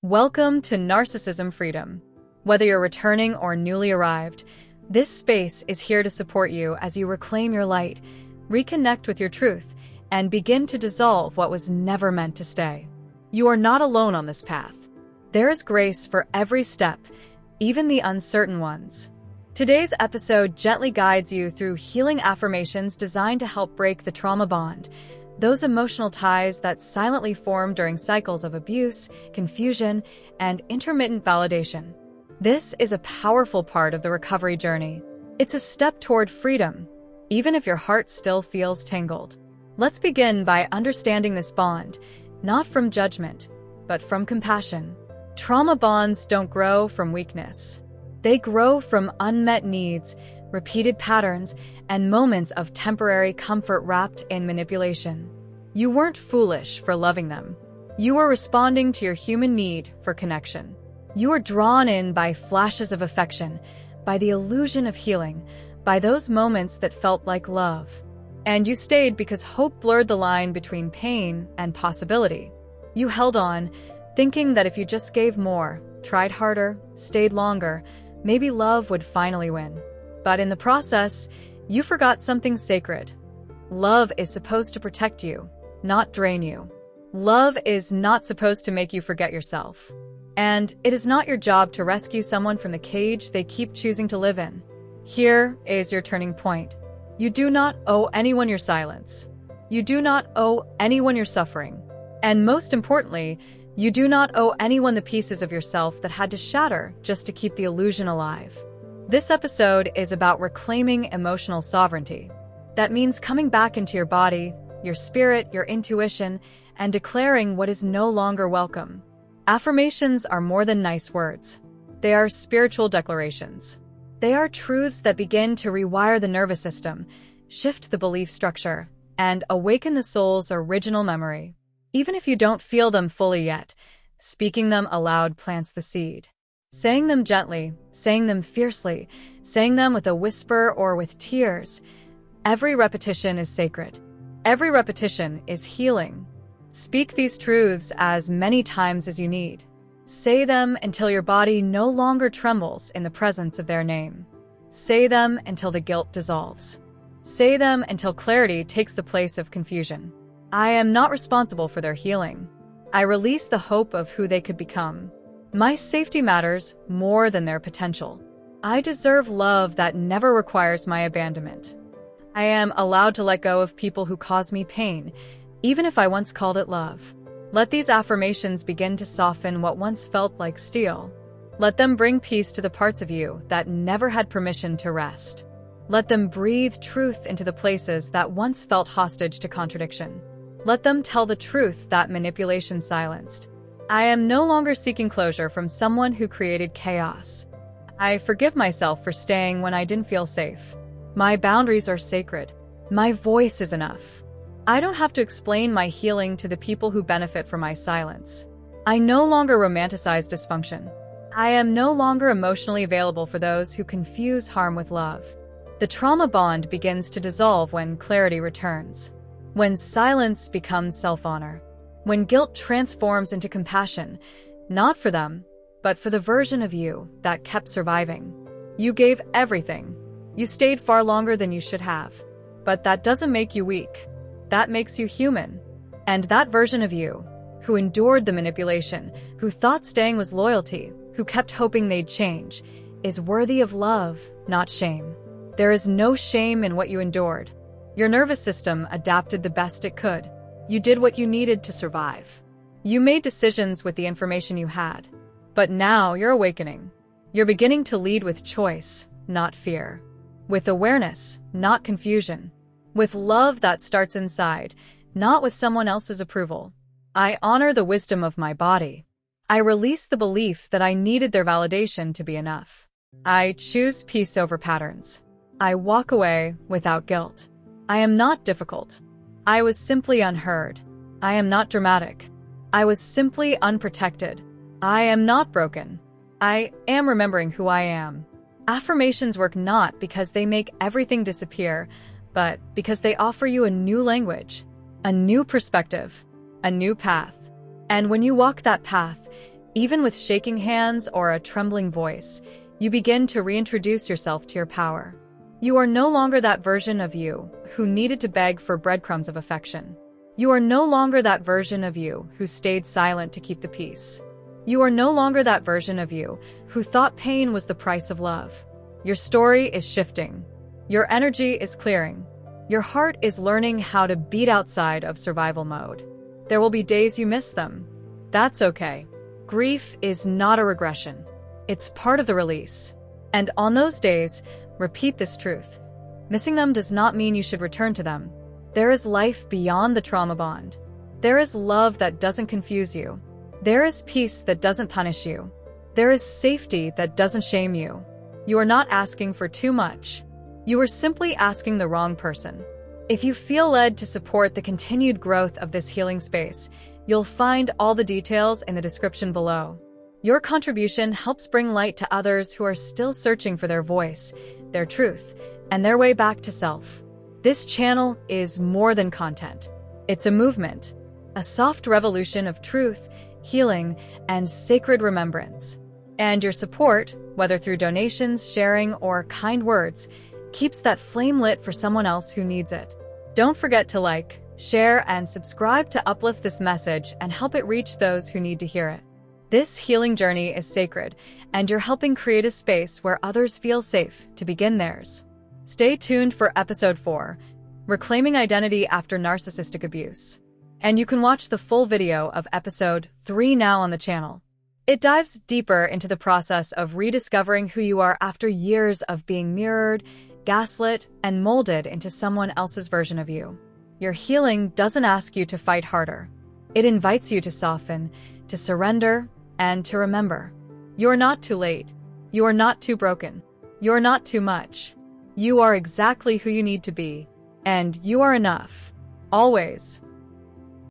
Welcome to Narcissism Freedom. Whether you're returning or newly arrived, this space is here to support you as you reclaim your light, reconnect with your truth, and begin to dissolve what was never meant to stay. You are not alone on this path. There is grace for every step, even the uncertain ones. Today's episode gently guides you through healing affirmations designed to help break the trauma bond, those emotional ties that silently form during cycles of abuse, confusion, and intermittent validation. This is a powerful part of the recovery journey. It's a step toward freedom, even if your heart still feels tangled. Let's begin by understanding this bond, not from judgment, but from compassion. Trauma bonds don't grow from weakness. They grow from unmet needs, repeated patterns, and moments of temporary comfort wrapped in manipulation. You weren't foolish for loving them. You were responding to your human need for connection. You were drawn in by flashes of affection, by the illusion of healing, by those moments that felt like love. And you stayed because hope blurred the line between pain and possibility. You held on, thinking that if you just gave more, tried harder, stayed longer, maybe love would finally win. But in the process, you forgot something sacred. Love is supposed to protect you, not drain you. Love is not supposed to make you forget yourself. And it is not your job to rescue someone from the cage they keep choosing to live in. Here is your turning point. You do not owe anyone your silence. You do not owe anyone your suffering. And most importantly, you do not owe anyone the pieces of yourself that had to shatter just to keep the illusion alive. This episode is about reclaiming emotional sovereignty. That means coming back into your body, your spirit, your intuition, and declaring what is no longer welcome. Affirmations are more than nice words. They are spiritual declarations. They are truths that begin to rewire the nervous system, shift the belief structure, and awaken the soul's original memory. Even if you don't feel them fully yet, speaking them aloud plants the seed. Saying them gently, saying them fiercely, saying them with a whisper or with tears. Every repetition is sacred. Every repetition is healing. Speak these truths as many times as you need. Say them until your body no longer trembles in the presence of their name. Say them until the guilt dissolves. Say them until clarity takes the place of confusion. I am not responsible for their healing. I release the hope of who they could become. My safety matters more than their potential. I deserve love that never requires my abandonment. I am allowed to let go of people who cause me pain, even if I once called it love. Let these affirmations begin to soften what once felt like steel. Let them bring peace to the parts of you that never had permission to rest. Let them breathe truth into the places that once felt hostage to contradiction. Let them tell the truth that manipulation silenced. I am no longer seeking closure from someone who created chaos. I forgive myself for staying when I didn't feel safe. My boundaries are sacred. My voice is enough. I don't have to explain my healing to the people who benefit from my silence. I no longer romanticize dysfunction. I am no longer emotionally available for those who confuse harm with love. The trauma bond begins to dissolve when clarity returns. When silence becomes self-honor. When guilt transforms into compassion, not for them, but for the version of you that kept surviving. You gave everything. You stayed far longer than you should have. But that doesn't make you weak. That makes you human. And that version of you, who endured the manipulation, who thought staying was loyalty, who kept hoping they'd change, is worthy of love, not shame. There is no shame in what you endured. Your nervous system adapted the best it could. You did what you needed to survive. You made decisions with the information you had. But now you're awakening. You're beginning to lead with choice, not fear. With awareness, not confusion. With love that starts inside, not with someone else's approval. I honor the wisdom of my body. I release the belief that I needed their validation to be enough. I choose peace over patterns. I walk away without guilt. I am not difficult. I was simply unheard. I am not dramatic. I was simply unprotected. I am not broken. I am remembering who I am. Affirmations work not because they make everything disappear, but because they offer you a new language, a new perspective, a new path. And when you walk that path, Even with shaking hands or a trembling voice, you begin to reintroduce yourself to your power. You are no longer that version of you who needed to beg for breadcrumbs of affection. You are no longer that version of you who stayed silent to keep the peace. You are no longer that version of you who thought pain was the price of love. Your story is shifting. Your energy is clearing. Your heart is learning how to beat outside of survival mode. There will be days you miss them. That's okay. Grief is not a regression. It's part of the release. And on those days, repeat this truth. Missing them does not mean you should return to them. There is life beyond the trauma bond. There is love that doesn't confuse you. There is peace that doesn't punish you. There is safety that doesn't shame you. You are not asking for too much. You are simply asking the wrong person. If you feel led to support the continued growth of this healing space, you'll find all the details in the description below. Your contribution helps bring light to others who are still searching for their voice, their truth, and their way back to self. This channel is more than content. It's a movement, a soft revolution of truth, healing, and sacred remembrance. And your support, whether through donations, sharing, or kind words, keeps that flame lit for someone else who needs it. Don't forget to like, share, and subscribe to uplift this message and help it reach those who need to hear it. This healing journey is sacred, and you're helping create a space where others feel safe to begin theirs. Stay tuned for Episode 4, Reclaiming Identity After Narcissistic Abuse. And you can watch the full video of Episode 3 now on the channel. It dives deeper into the process of rediscovering who you are after years of being mirrored, gaslit, and molded into someone else's version of you. Your healing doesn't ask you to fight harder. It invites you to soften, to surrender, and to remember. You are not too late. You are not too broken. You are not too much. You are exactly who you need to be, and you are enough. Always.